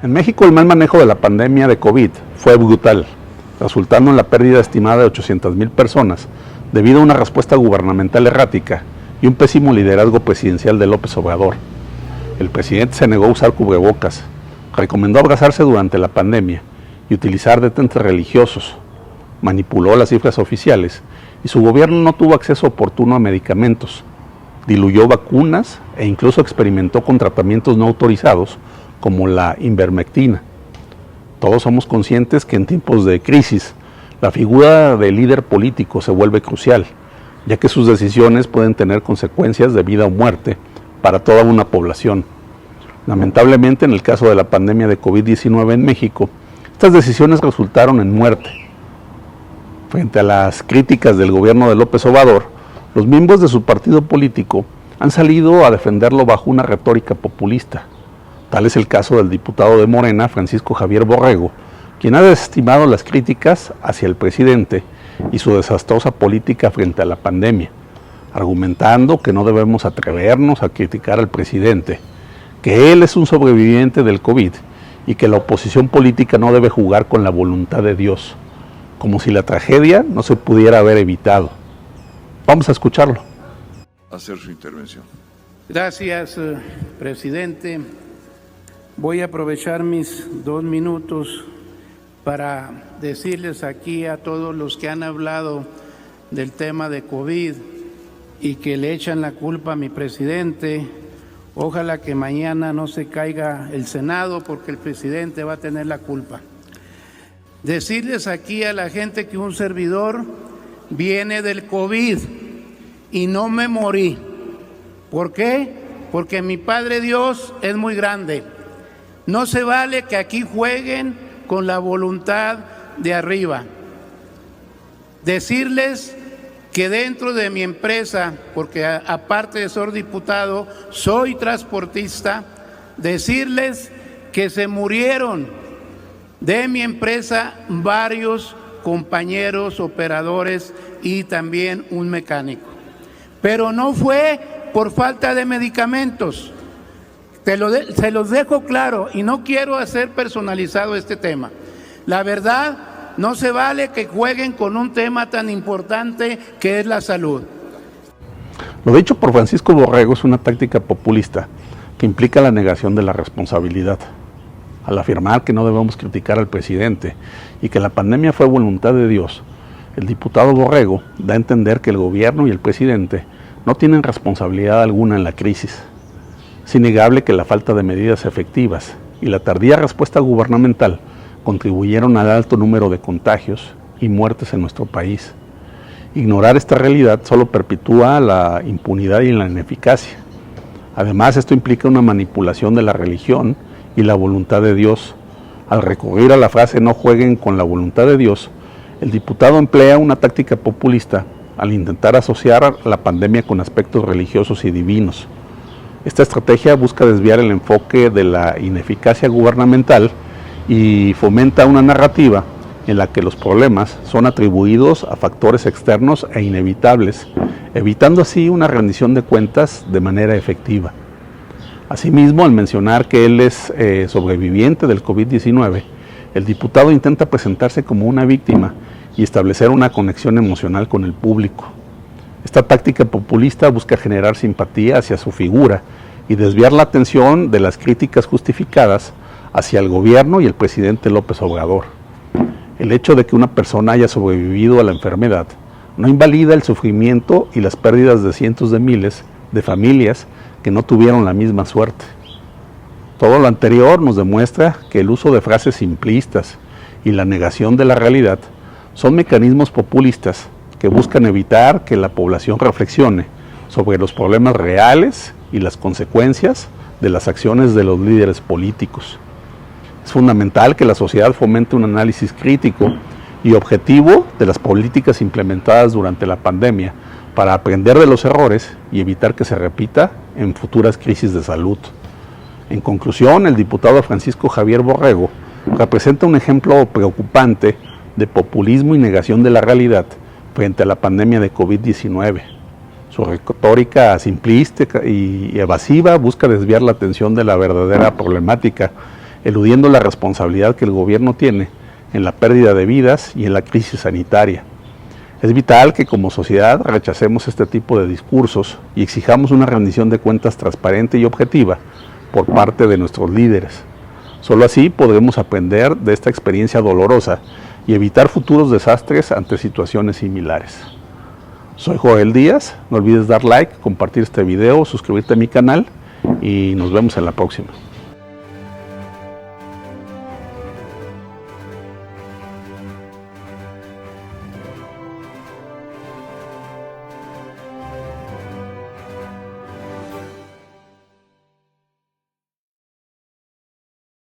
En México el mal manejo de la pandemia de COVID fue brutal, resultando en la pérdida estimada de 800,000 personas debido a una respuesta gubernamental errática y un pésimo liderazgo presidencial de López Obrador. El presidente se negó a usar cubrebocas, recomendó abrazarse durante la pandemia y utilizar detentes religiosos, manipuló las cifras oficiales y su gobierno no tuvo acceso oportuno a medicamentos, diluyó vacunas e incluso experimentó con tratamientos no autorizados como la ivermectina. Todos somos conscientes que en tiempos de crisis la figura del líder político se vuelve crucial, ya que sus decisiones pueden tener consecuencias de vida o muerte para toda una población. Lamentablemente, en el caso de la pandemia de COVID-19 en México, estas decisiones resultaron en muerte. Frente a las críticas del gobierno de López Obrador, los miembros de su partido político han salido a defenderlo bajo una retórica populista. Tal es el caso del diputado de Morena, Francisco Javier Borrego, quien ha desestimado las críticas hacia el presidente y su desastrosa política frente a la pandemia, argumentando que no debemos atrevernos a criticar al presidente, que él es un sobreviviente del COVID y que la oposición política no debe jugar con la voluntad de Dios, como si la tragedia no se pudiera haber evitado. Vamos a escucharlo. Hacer su intervención. Gracias, presidente. Voy a aprovechar mis 2 minutos para decirles aquí a todos los que han hablado del tema de COVID y que le echan la culpa a mi presidente. Ojalá que mañana no se caiga el Senado porque el presidente va a tener la culpa. Decirles aquí a la gente que un servidor viene del COVID y no me morí. ¿Por qué? Porque mi Padre Dios es muy grande. No se vale que aquí jueguen con la voluntad de arriba. Decirles que dentro de mi empresa, porque aparte de ser diputado, soy transportista, decirles que se murieron de mi empresa varios compañeros operadores y también un mecánico. Pero no fue por falta de medicamentos. Se los dejo claro y no quiero hacer personalizado este tema. La verdad, no se vale que jueguen con un tema tan importante que es la salud. Lo dicho por Francisco Borrego es una táctica populista que implica la negación de la responsabilidad. Al afirmar que no debemos criticar al presidente y que la pandemia fue voluntad de Dios, el diputado Borrego da a entender que el gobierno y el presidente no tienen responsabilidad alguna en la crisis. Es innegable que la falta de medidas efectivas y la tardía respuesta gubernamental contribuyeron al alto número de contagios y muertes en nuestro país. Ignorar esta realidad solo perpetúa la impunidad y la ineficacia. Además, esto implica una manipulación de la religión y la voluntad de Dios. Al recurrir a la frase "no jueguen con la voluntad de Dios", el diputado emplea una táctica populista al intentar asociar la pandemia con aspectos religiosos y divinos. Esta estrategia busca desviar el enfoque de la ineficacia gubernamental y fomenta una narrativa en la que los problemas son atribuidos a factores externos e inevitables, evitando así una rendición de cuentas de manera efectiva. Asimismo, al mencionar que él es sobreviviente del COVID-19, el diputado intenta presentarse como una víctima y establecer una conexión emocional con el público. Esta táctica populista busca generar simpatía hacia su figura y desviar la atención de las críticas justificadas hacia el gobierno y el presidente López Obrador. El hecho de que una persona haya sobrevivido a la enfermedad no invalida el sufrimiento y las pérdidas de cientos de miles de familias que no tuvieron la misma suerte. Todo lo anterior nos demuestra que el uso de frases simplistas y la negación de la realidad son mecanismos populistas que buscan evitar que la población reflexione sobre los problemas reales y las consecuencias de las acciones de los líderes políticos. Es fundamental que la sociedad fomente un análisis crítico y objetivo de las políticas implementadas durante la pandemia para aprender de los errores y evitar que se repita en futuras crisis de salud. En conclusión, el diputado Francisco Javier Borrego representa un ejemplo preocupante de populismo y negación de la realidad frente a la pandemia de COVID-19. Su retórica simplista y evasiva busca desviar la atención de la verdadera problemática, eludiendo la responsabilidad que el gobierno tiene en la pérdida de vidas y en la crisis sanitaria. Es vital que como sociedad rechacemos este tipo de discursos y exijamos una rendición de cuentas transparente y objetiva por parte de nuestros líderes. Solo así podremos aprender de esta experiencia dolorosa y evitar futuros desastres ante situaciones similares. Soy Joel Díaz, no olvides dar like, compartir este video, suscribirte a mi canal y nos vemos en la próxima.